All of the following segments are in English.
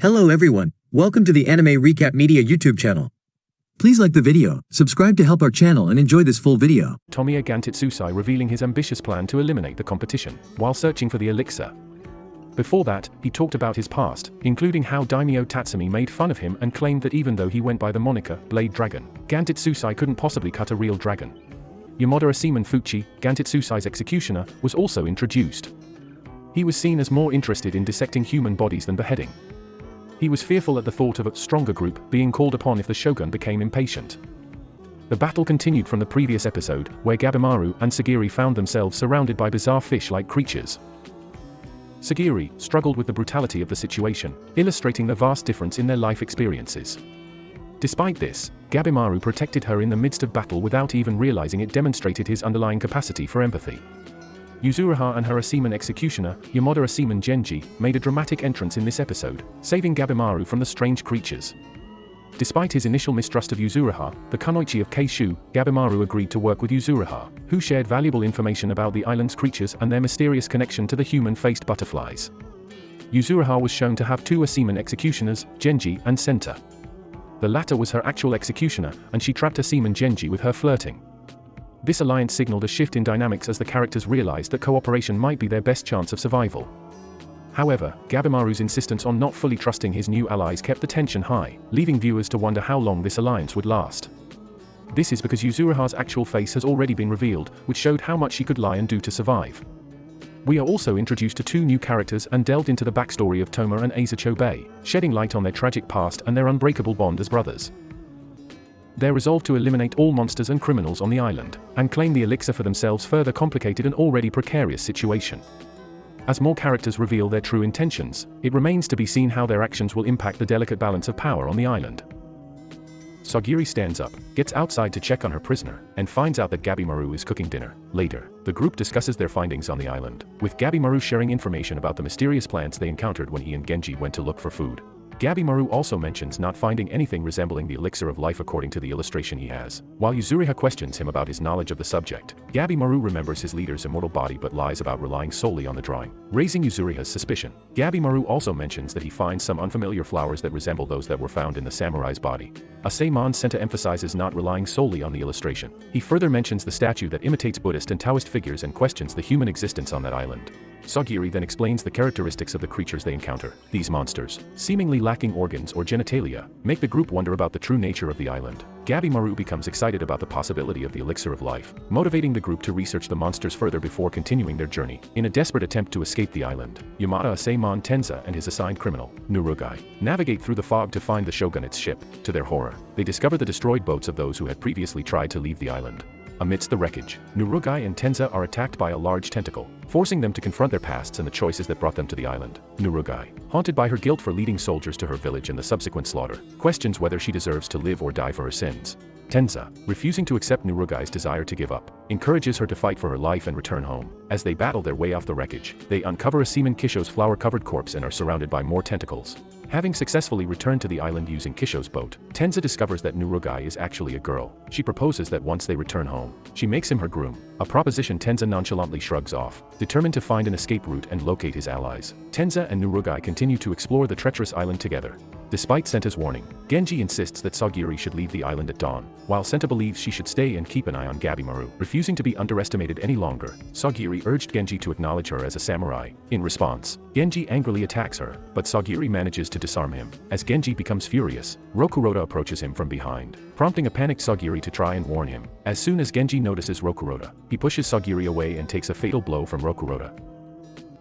Hello everyone, welcome to the Anime Recap Media YouTube channel. Please like the video, subscribe to help our channel and enjoy this full video. Tomiya Gantitsusai revealing his ambitious plan to eliminate the competition, while searching for the elixir. Before that, he talked about his past, including how Daimyo Tatsumi made fun of him and claimed that even though he went by the moniker Blade Dragon, Gantitsusai couldn't possibly cut a real dragon. Yamada Seaman Fuchi, Gantitsusai's executioner, was also introduced. He was seen as more interested in dissecting human bodies than beheading. He was fearful at the thought of a stronger group being called upon if the shogun became impatient. The battle continued from the previous episode, where Gabimaru and Sagiri found themselves surrounded by bizarre fish-like creatures. Sagiri struggled with the brutality of the situation, illustrating the vast difference in their life experiences. Despite this, Gabimaru protected her in the midst of battle without even realizing it demonstrated his underlying capacity for empathy. Yuzuriha and her Aseman executioner, Yamada Aseman Genji, made a dramatic entrance in this episode, saving Gabimaru from the strange creatures. Despite his initial mistrust of Yuzuriha, the kunoichi of Keishu, Gabimaru agreed to work with Yuzuriha, who shared valuable information about the island's creatures and their mysterious connection to the human-faced butterflies. Yuzuriha was shown to have two Aseman executioners, Genji and Senta. The latter was her actual executioner, and she trapped Aseman Genji with her flirting. This alliance signaled a shift in dynamics as the characters realized that cooperation might be their best chance of survival. However, Gabimaru's insistence on not fully trusting his new allies kept the tension high, leaving viewers to wonder how long this alliance would last. This is because Yuzuriha's actual face has already been revealed, which showed how much she could lie and do to survive. We are also introduced to two new characters and delved into the backstory of Toma and Asa Chobei, shedding light on their tragic past and their unbreakable bond as brothers. Their resolve to eliminate all monsters and criminals on the island, and claim the elixir for themselves further complicated an already precarious situation. As more characters reveal their true intentions, it remains to be seen how their actions will impact the delicate balance of power on the island. Sagiri stands up, gets outside to check on her prisoner, and finds out that Gabimaru is cooking dinner. Later, the group discusses their findings on the island, with Gabimaru sharing information about the mysterious plants they encountered when he and Genji went to look for food. Gabimaru also mentions not finding anything resembling the elixir of life according to the illustration he has. While Yuzuriha questions him about his knowledge of the subject, Gabimaru remembers his leader's immortal body but lies about relying solely on the drawing, raising Yuzuriha's suspicion. Gabimaru also mentions that he finds some unfamiliar flowers that resemble those that were found in the samurai's body. Aseman Senta emphasizes not relying solely on the illustration. He further mentions the statue that imitates Buddhist and Taoist figures and questions the human existence on that island. Sagiri then explains the characteristics of the creatures they encounter. These monsters, seemingly lacking organs or genitalia, make the group wonder about the true nature of the island. Gabimaru becomes excited about the possibility of the elixir of life, motivating the group to research the monsters further before continuing their journey. In a desperate attempt to escape the island, Yamada Aseman Tenza and his assigned criminal, Nurugai, navigate through the fog to find the shogunate's ship. To their horror, they discover the destroyed boats of those who had previously tried to leave the island. Amidst the wreckage, Nurugai and Tenza are attacked by a large tentacle, forcing them to confront their pasts and the choices that brought them to the island. Nurugai, haunted by her guilt for leading soldiers to her village and the subsequent slaughter, questions whether she deserves to live or die for her sins. Tenza, refusing to accept Nurugai's desire to give up, encourages her to fight for her life and return home. As they battle their way off the wreckage, they uncover Aseman Kisho's flower-covered corpse and are surrounded by more tentacles. Having successfully returned to the island using Kisho's boat, Tenza discovers that Nurugai is actually a girl. She proposes that once they return home, she makes him her groom, a proposition Tenza nonchalantly shrugs off, determined to find an escape route and locate his allies. Tenza and Nurugai continue to explore the treacherous island together. Despite Senta's warning, Genji insists that Sagiri should leave the island at dawn, while Senta believes she should stay and keep an eye on Gabimaru. Refusing to be underestimated any longer, Sagiri urged Genji to acknowledge her as a samurai. In response, Genji angrily attacks her, but Sagiri manages to disarm him. As Genji becomes furious, Rokuroda approaches him from behind, prompting a panicked Sagiri to try and warn him. As soon as Genji notices Rokuroda, he pushes Sagiri away and takes a fatal blow from Rokuroda.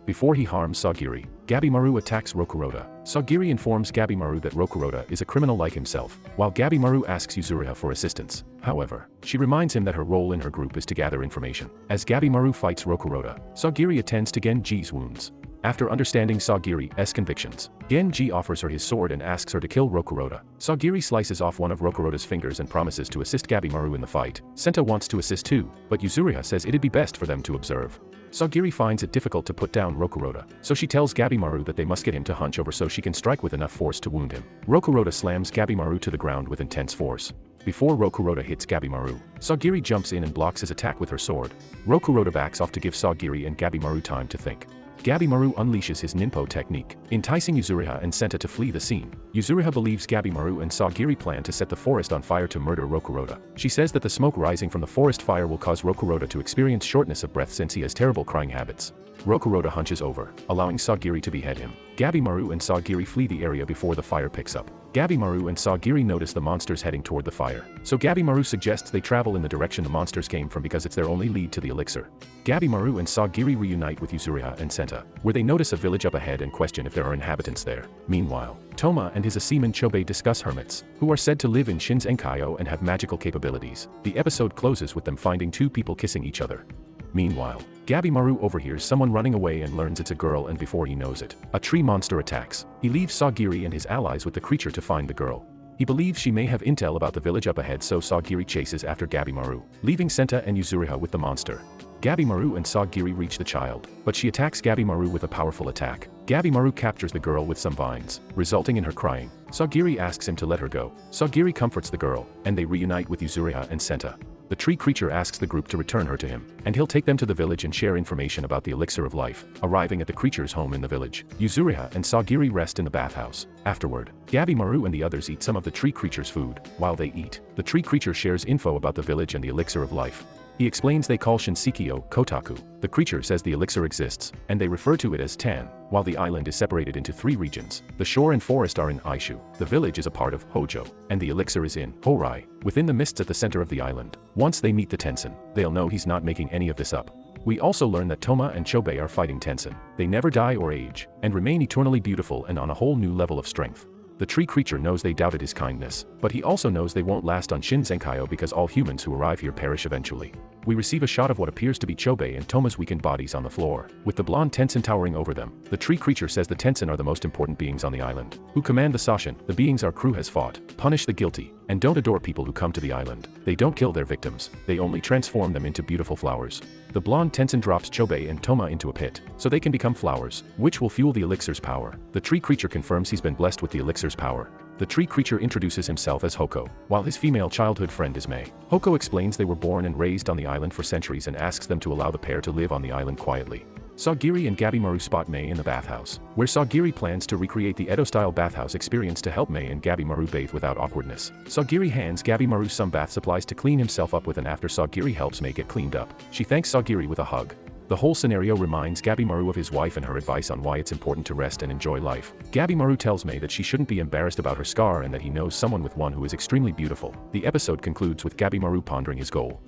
Before he harms Sagiri, Gabimaru attacks Rokuroda. Sagiri informs Gabimaru that Rokuroda is a criminal like himself, while Gabimaru asks Yuzuriha for assistance. However, she reminds him that her role in her group is to gather information. As Gabimaru fights Rokuroda, Sagiri attends to Genji's wounds. After understanding Sagiri's convictions, Genji offers her his sword and asks her to kill Rokuroda. Sagiri slices off one of Rokuroda's fingers and promises to assist Gabimaru in the fight. Senta wants to assist too, but Yuzuriha says it'd be best for them to observe. Sagiri finds it difficult to put down Rokuroda, so she tells Gabimaru that they must get him to hunch over so she can strike with enough force to wound him. Rokuroda slams Gabimaru to the ground with intense force. Before Rokuroda hits Gabimaru, Sagiri jumps in and blocks his attack with her sword. Rokuroda backs off to give Sagiri and Gabimaru time to think. Gabimaru unleashes his ninpo technique, enticing Yuzuriha and Senta to flee the scene. Yuzuriha believes Gabimaru and Sagiri plan to set the forest on fire to murder Rokuroda. She says that the smoke rising from the forest fire will cause Rokuroda to experience shortness of breath since he has terrible crying habits. Rokuroda hunches over, allowing Sagiri to behead him. Gabimaru and Sagiri flee the area before the fire picks up. Gabimaru and Sagiri notice the monsters heading toward the fire, so Gabimaru suggests they travel in the direction the monsters came from because it's their only lead to the elixir. Gabimaru and Sagiri reunite with Yuzuriha and Senta, where they notice a village up ahead and question if there are inhabitants there. Meanwhile, Toma and his Aseman Chobe discuss hermits, who are said to live in Shinsenkaio and have magical capabilities. The episode closes with them finding two people kissing each other. Meanwhile, Gabimaru overhears someone running away and learns it's a girl, and before he knows it, a tree monster attacks. He leaves Sagiri and his allies with the creature to find the girl. He believes she may have intel about the village up ahead, so Sagiri chases after Gabimaru, leaving Senta and Yuzuriha with the monster. Gabimaru and Sagiri reach the child, but she attacks Gabimaru with a powerful attack. Gabimaru captures the girl with some vines, resulting in her crying. Sagiri asks him to let her go. Sagiri comforts the girl, and they reunite with Yuzuriha and Senta. The tree creature asks the group to return her to him, and he'll take them to the village and share information about the elixir of life. Arriving at the creature's home in the village, Yuzuriha and Sagiri rest in the bathhouse. Afterward, Gabimaru and the others eat some of the tree creature's food. While they eat, the tree creature shares info about the village and the elixir of life. He explains they call Shinseikyo Kotaku. The creature says the elixir exists, and they refer to it as Tan. While the island is separated into three regions, the shore and forest are in Aishu, the village is a part of Hojo, and the elixir is in Horai, within the mists at the center of the island. Once they meet the Tensen, they'll know he's not making any of this up. We also learn that Toma and Chobe are fighting Tensen. They never die or age, and remain eternally beautiful and on a whole new level of strength. The tree creature knows they doubted his kindness, but he also knows they won't last on Shinsenkaio because all humans who arrive here perish eventually. We receive a shot of what appears to be Chobe and Toma's weakened bodies on the floor, with the blonde Tensen towering over them. The tree creature says the Tensen are the most important beings on the island, who command the Sashin. The beings our crew has fought, punish the guilty, and don't adore people who come to the island. They don't kill their victims, they only transform them into beautiful flowers. The blonde Tensen drops Chobe and Toma into a pit, so they can become flowers, which will fuel the elixir's power. The tree creature confirms he's been blessed with the elixir's power. The tree creature introduces himself as Hoko, while his female childhood friend is Mei. Hoko explains they were born and raised on the island for centuries and asks them to allow the pair to live on the island quietly. Sagiri and Gabimaru spot Mei in the bathhouse, where Sagiri plans to recreate the Edo-style bathhouse experience to help Mei and Gabimaru bathe without awkwardness. Sagiri hands Gabimaru some bath supplies to clean himself up with, and after Sagiri helps Mei get cleaned up, she thanks Sagiri with a hug. The whole scenario reminds Gabimaru of his wife and her advice on why it's important to rest and enjoy life. Gabimaru tells Mei that she shouldn't be embarrassed about her scar and that he knows someone with one who is extremely beautiful. The episode concludes with Gabimaru pondering his goal.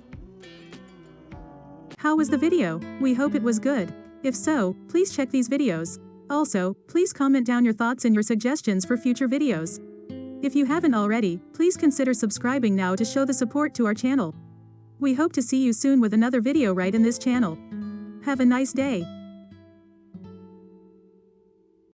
How was the video? We hope it was good. If so, please check these videos. Also, please comment down your thoughts and your suggestions for future videos. If you haven't already, please consider subscribing now to show the support to our channel. We hope to see you soon with another video right in this channel. Have a nice day.